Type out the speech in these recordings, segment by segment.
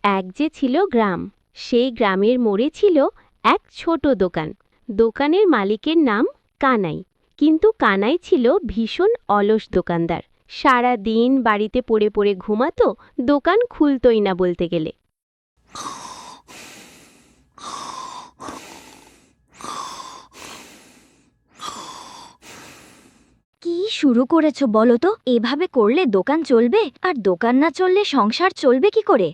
এক যে ছিল গ্রাম, সেই গ্রামের মোড়ে ছিল এক ছোট দোকান। দোকানের মালিকের নাম কানাই। কিন্তু কানাই ছিল ভীষণ অলস দোকানদার। সারা দিন বাড়িতে পড়ে পড়ে ঘুমাতো, দোকান খুলতই না বলতে গেলে। কি শুরু করেছো বলো তো? এভাবে করলে দোকান চলবে? আর দোকান না চললে সংসার চলবে কি করে?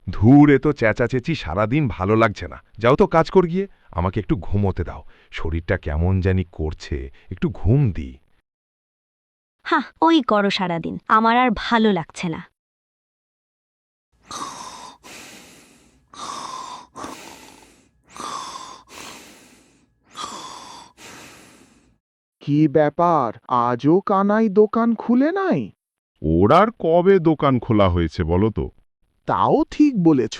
ধুর, এ তো চেঁচাচেঁচি সারাদিন ভালো লাগছে না। যাও তো কাজ কর গিয়ে, আমাকে একটু ঘুমোতে দাও। শরীরটা কেমন জানি করছে, একটু ঘুম দিই। হ্যাঁ, ওই করো সারাদিন, আমার আর ভালো লাগছে না। কি ব্যাপার, আজও কানাই দোকান খুলে নাই? ওর আর কবে দোকান খোলা হয়েছে বলো তো? তাও ঠিক বলেছ,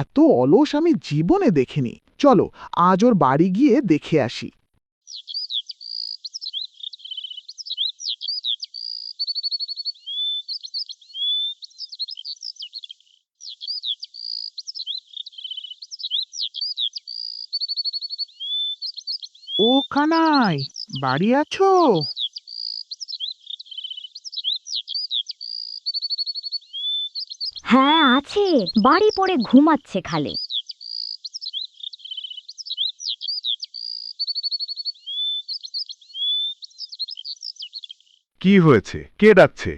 এত অলস আমি জীবনে দেখিনি। চলো আজ ওর বাড়ি গিয়ে দেখে আসি। ও কানাই, বাড়ি আছো? হ্যাঁ আছে, বাড়ি পড়ে ঘুমাচ্ছে খালে। কি হয়েছে? কে ডাকছে?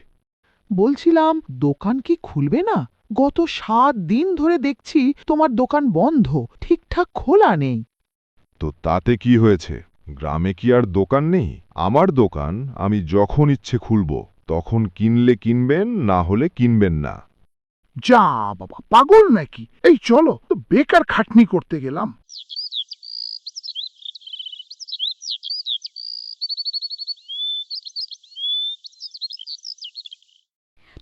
বলছিলাম, দোকান কি খুলবে না? গত 7 দিন ধরে দেখছি তোমার দোকান বন্ধ, ঠিকঠাক খোলা নেই। তো তাতে কি হয়েছে? গ্রামে কি আর দোকান নেই? আমার দোকান আমি যখন ইচ্ছে খুলব, তখন কিনলে কিনবেন, না হলে কিনবেন না। যা বাবা, পাগল নাকি? এই চলো, তো বেকার খাটনি করতে গেলাম।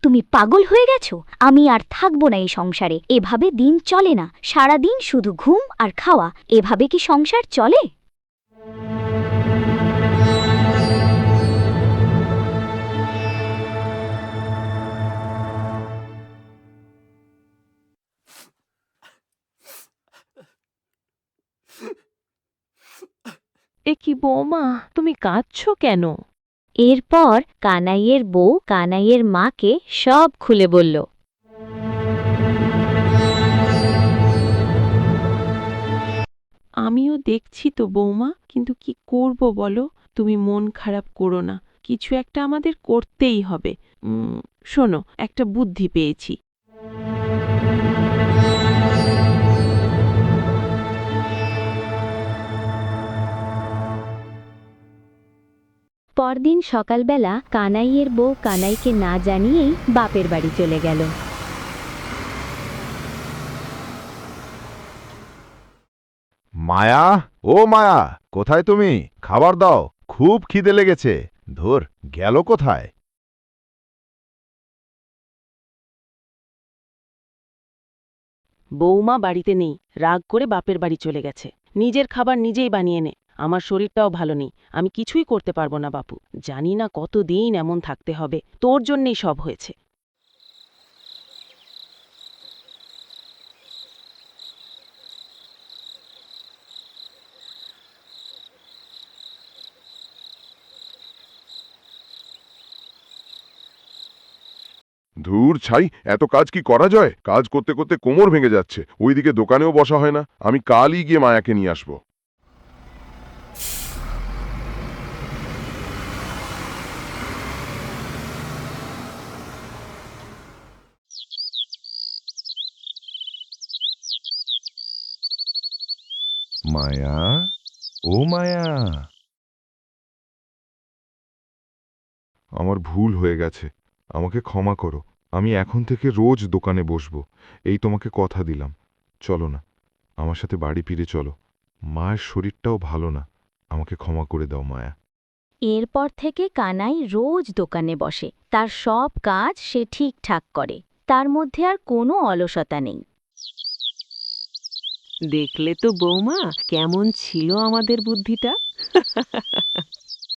তুমি পাগল হয়ে গেছো? আমি আর থাকবো না এই সংসারে। এভাবে দিন চলে না, সারা দিন শুধু ঘুম আর খাওয়া। এভাবে কি সংসার চলে? এ কি বৌমা, তুমি কাঁদছো কেন? এরপর কানাইয়ের বউ কানাইয়ের মাকে সব খুলে বলল। আমিও দেখছি তো বৌমা, কিন্তু কি করব বলো? তুমি মন খারাপ করো না, কিছু একটা আমাদের করতেই হবে। শোনো, একটা বুদ্ধি পেয়েছি। পরদিন সকালবেলা কানাইয়ের বউ কানাইকে না জানিয়েই বাপের বাড়ি চলে গেল। মায়া, ও মায়া, কোথায় তুমি? খাবার দাও, খুব খিদে লেগেছে। ধুর, গেল কোথায়? বৌমা বাড়িতে নেই, রাগ করে বাপের বাড়ি চলে গেছে। নিজের খাবার নিজেই বানিয়ে নে। আমার শরীরটাও ভালো নেই, আমি কিছুই করতে পারবো না বাপু। জানি না কতদিন এমন থাকতে হবে, তোর জন্যেই সব হয়েছে। ধুর ছাই, এত কাজ কি করা যায়? কাজ করতে করতে কোমর ভেঙে যাচ্ছে। ওইদিকে দোকানেও বসা হয় না। আমি কালই গিয়ে মায়াকে নিয়ে আসবো। মায়া, ও মায়া, আমার ভুল হয়ে গেছে। আমাকে ক্ষমা করো। আমি এখন থেকে রোজ দোকানে বসবো। এই তোমাকে কথা দিলাম। চলো না, আমার সাথে বাড়ি ফিরে চলো। মায়ের শরীরটাও ভালো না। আমাকে ক্ষমা করে দাও মায়া। এরপর থেকে কানাই রোজ দোকানে বসে, তার সব কাজ সে ঠিকঠাক করে, তার মধ্যে আর কোনো অলসতা নেই। দেখলে তো বৌমা, কেমন ছিল আমাদের বুদ্ধিটা?